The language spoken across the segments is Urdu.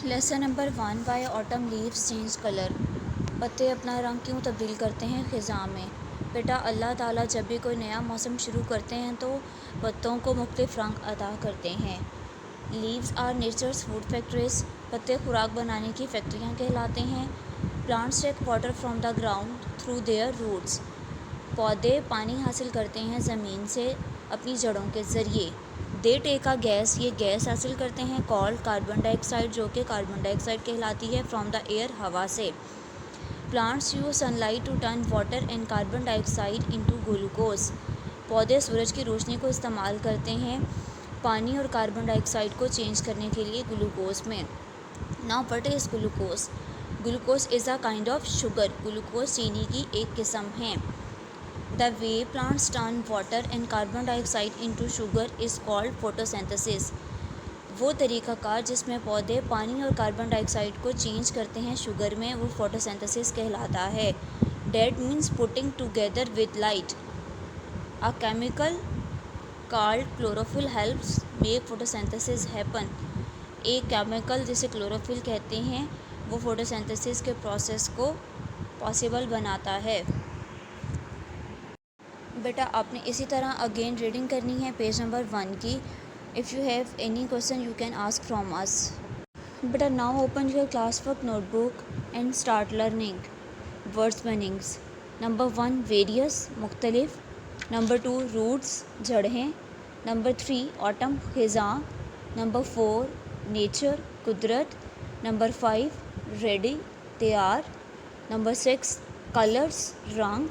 Lesson number 1 why autumn leaves change colour. پتے اپنا رنگ کیوں تبدیل کرتے ہیں خزاں میں؟ بیٹا اللہ تعالیٰ جب بھی کوئی نیا موسم شروع کرتے ہیں تو پتوں کو مختلف رنگ عطا کرتے ہیں. Leaves are nature's food factories. پتے خوراک بنانے کی فیکٹریاں کہلاتے ہیں. Plants take water from the ground through their roots. پودے پانی حاصل کرتے ہیں زمین سے اپنی جڑوں کے ذریعے. دے ٹیک اے گیس. یہ گیس حاصل کرتے ہیں کالڈ کاربن ڈائی آکسائڈ جو کہ کاربن ڈائی آکسائڈ کہلاتی ہے فرام دا ایئر ہوا سے. Plants use sunlight to turn water and carbon dioxide into glucose. پودے سورج کی روشنی کو استعمال کرتے ہیں پانی اور کاربن ڈائی آکسائڈ کو چینج کرنے کے لیے گلوکوز میں. Now what is glucose? Glucose is a kind of sugar. Glucose چینی کی ایک قسم ہے. The way plants turn water and carbon dioxide into sugar is called photosynthesis. وہ طریقہ کار جس میں پودے پانی اور کاربن ڈائی آکسائڈ کو چینج کرتے ہیں شوگر میں وہ فوٹوسنتھسس کہلاتا ہے. That means putting together with light. A chemical called chlorophyll helps make photosynthesis happen. ایک کیمیکل جسے کلوروفل کہتے ہیں وہ فوٹوسنتھسس کے پروسیس کو پاسبل بناتا ہے. بیٹا آپ نے اسی طرح اگین ریڈنگ کرنی ہے پیج نمبر 1 کی. If you have any question you can ask from us. بیٹا now open your classwork notebook and start learning. Words meanings. Number 1 various مختلف. نمبر 2 روٹس جڑیں. نمبر 3 آٹم خزاں. نمبر 4 نیچر قدرت. نمبر 5 ریڈی تیار. نمبر 6 کلرس رنگ.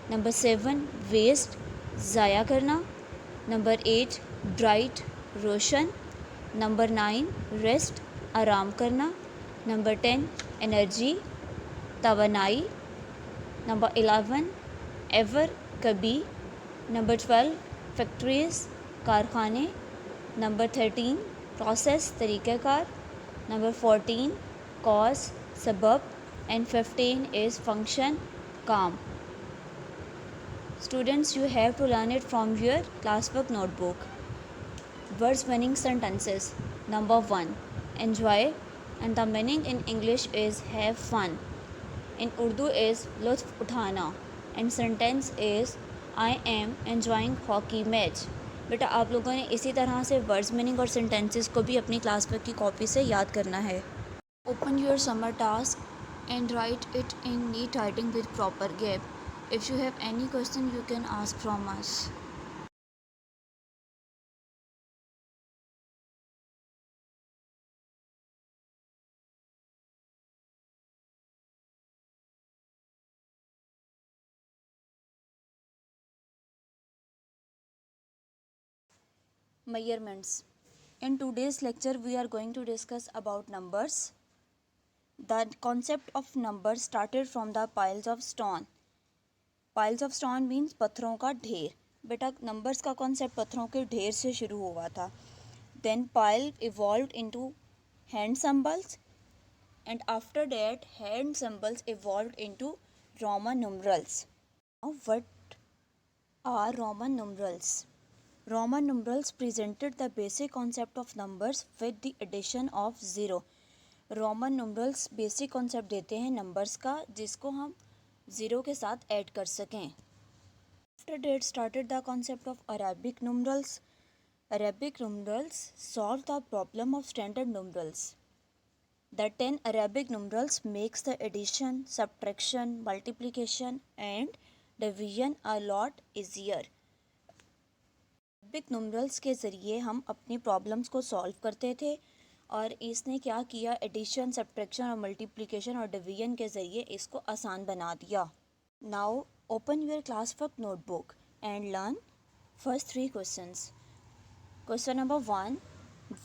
نمبر 7 ویسٹ ضائع کرنا. نمبر 8 برائٹ روشن. نمبر 9 ریسٹ آرام کرنا. نمبر 10 انرجی توانائی. نمبر 11 ایور کبھی. نمبر 12 فیکٹریز کارخانے. نمبر 13 پروسیس طریقہ کار. نمبر 14 کاز سبب. اینڈ 15 از فنکشن کام. Students, you have to learn it from your classwork notebook. Words meaning sentences. Number 1 enjoy, and the meaning in English is have fun. In Urdu is lutf uthana, and sentence is I am enjoying hockey match. بیٹا آپ لوگوں نے اسی طرح سے ورڈز میننگ اور سینٹینسز کو بھی اپنی کلاس ورک کی کاپی سے یاد کرنا ہے. Open your summer task and write it in neat writing with proper gap. If you have any question you can ask from us. Measurements. In today's lecture we are going to discuss about numbers. The concept of numbers started from the piles of stone. Piles of stone means پتھروں کا ڈھیر. بیٹا نمبرس کا کانسیپٹ پتھروں کے ڈھیر سے شروع ہوا تھا. Then pile evolved into hand symbols and after that hand symbols evolved into Roman numerals. What are Roman numerals? Roman numerals presented the basic concept of numbers with the addition of zero. Roman numerals basic concept دیتے ہیں نمبرس کا جس کو ہم زیرو کے ساتھ ایڈ کر سکیں. After that started the concept of Arabic numerals. Arabic numerals solve the problem of standard numerals. The 10 Arabic numerals makes the addition, subtraction, multiplication and division a lot easier. Arabic numerals کے ذریعے ہم اپنی پرابلمس کو سالو کرتے تھے اور اس نے کیا کیا ایڈیشن سبٹریکشن اور ملٹیپلیکیشن اور ڈویژن کے ذریعے اس کو آسان بنا دیا. Now open your classwork notebook and learn first 3 questions. Question number 1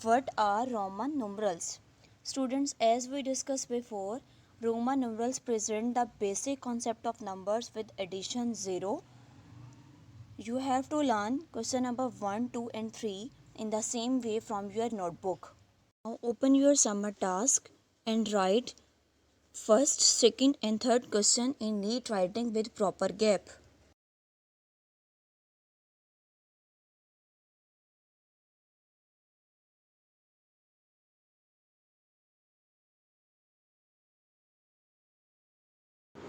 what are Roman numerals? Students, as we discussed before, Roman numerals present the basic concept of numbers with addition 0. You have to learn question number 1, 2 and 3 in the same way from your notebook. Now open your summer task and write first, second and third question in neat writing with proper gap.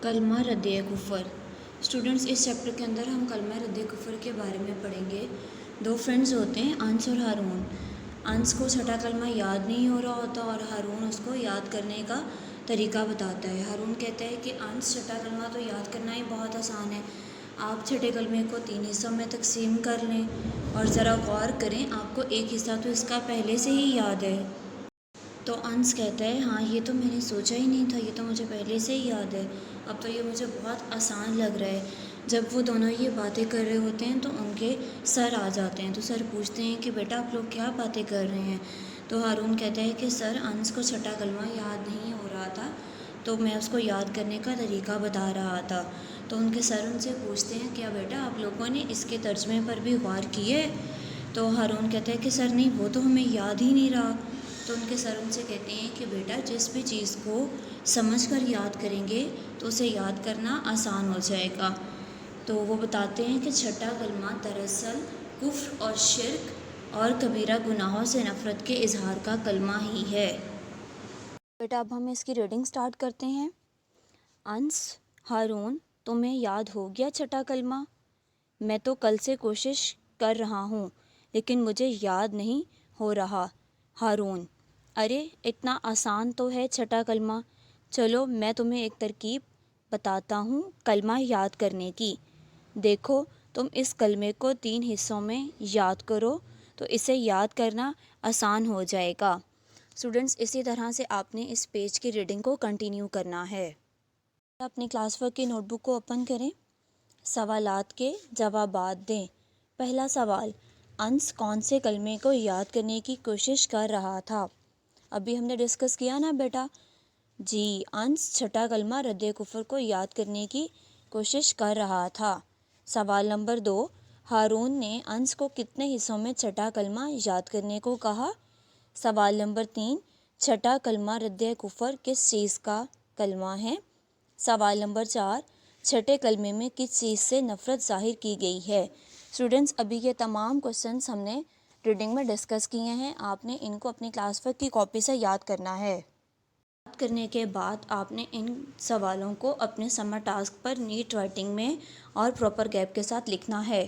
کلمہ رد کفر۔ اسٹوڈنٹس، اس چیپٹر کے اندر ہم کلمہ رد کفر کے بارے میں پڑھیں گے۔ دو فرینڈز ہوتے ہیں، انس اور ہارون۔ انس کو چھٹا کلمہ یاد نہیں ہو رہا ہوتا اور ہارون اس کو یاد کرنے کا طریقہ بتاتا ہے۔ ہارون کہتا ہے کہ انس چھٹا کلمہ تو یاد کرنا ہی بہت آسان ہے، آپ چھٹے کلمے کو 3 حصوں میں تقسیم کر لیں اور ذرا غور کریں، آپ کو ایک حصہ تو اس کا پہلے سے ہی یاد ہے۔ تو انس کہتا ہے ہاں یہ تو میں نے سوچا ہی نہیں تھا، یہ تو مجھے پہلے سے ہی یاد ہے، اب تو یہ مجھے بہت آسان لگ رہا ہے۔ جب وہ دونوں یہ باتیں کر رہے ہوتے ہیں تو ان کے سر آ جاتے ہیں، تو سر پوچھتے ہیں کہ بیٹا آپ لوگ کیا باتیں کر رہے ہیں؟ تو ہارون کہتا ہے کہ سر انس کو چھٹا کلمہ یاد نہیں ہو رہا تھا، تو میں اس کو یاد کرنے کا طریقہ بتا رہا تھا۔ تو ان کے سر ان سے پوچھتے ہیں کیا بیٹا آپ لوگوں نے اس کے ترجمے پر بھی غور کیے؟ تو ہارون کہتا ہے کہ سر نہیں، وہ تو ہمیں یاد ہی نہیں رہا۔ تو ان کے سر ان سے کہتے ہیں کہ بیٹا جس بھی چیز کو سمجھ کر یاد کریں گے تو اسے یاد کرنا آسان ہو جائے گا۔ تو وہ بتاتے ہیں کہ چھٹا کلمہ دراصل کفر اور شرک اور کبیرہ گناہوں سے نفرت کے اظہار کا کلمہ ہی ہے۔ بیٹا اب ہم اس کی ریڈنگ سٹارٹ کرتے ہیں۔ انس، ہارون تمہیں یاد ہو گیا چھٹا کلمہ؟ میں تو کل سے کوشش کر رہا ہوں لیکن مجھے یاد نہیں ہو رہا۔ ہارون، ارے اتنا آسان تو ہے چھٹا کلمہ، چلو میں تمہیں ایک ترکیب بتاتا ہوں کلمہ یاد کرنے کی۔ دیکھو تم اس کلمے کو 3 حصوں میں یاد کرو تو اسے یاد کرنا آسان ہو جائے گا۔ اسٹوڈنٹس، اسی طرح سے آپ نے اس پیج کی ریڈنگ کو کنٹینیو کرنا ہے۔ اپنی کلاس ورک کی نوٹ بک کو اوپن کریں، سوالات کے جوابات دیں۔ پہلا سوال، انس کون سے کلمے کو یاد کرنے کی کوشش کر رہا تھا؟ ابھی ہم نے ڈسکس کیا نا بیٹا، جی انس چھٹا کلمہ رد کفر کو یاد کرنے کی کوشش کر رہا تھا۔ سوال نمبر 2، ہارون نے انس کو کتنے حصوں میں چھٹا کلمہ یاد کرنے کو کہا؟ سوال نمبر 3، چھٹا کلمہ رد کفر کس چیز کا کلمہ ہے؟ سوال نمبر 4، چھٹے کلمے میں کس چیز سے نفرت ظاہر کی گئی ہے؟ اسٹوڈنٹس، ابھی یہ تمام کوشچنس ہم نے ریڈنگ میں ڈسکس کیے ہیں، آپ نے ان کو اپنی کلاس ورک کی کاپی سے یاد کرنا ہے۔ یاد کرنے کے بعد آپ نے ان سوالوں کو اپنے سمر ٹاسک پر نیٹ رائٹنگ میں اور پراپر گیپ کے ساتھ لکھنا ہے۔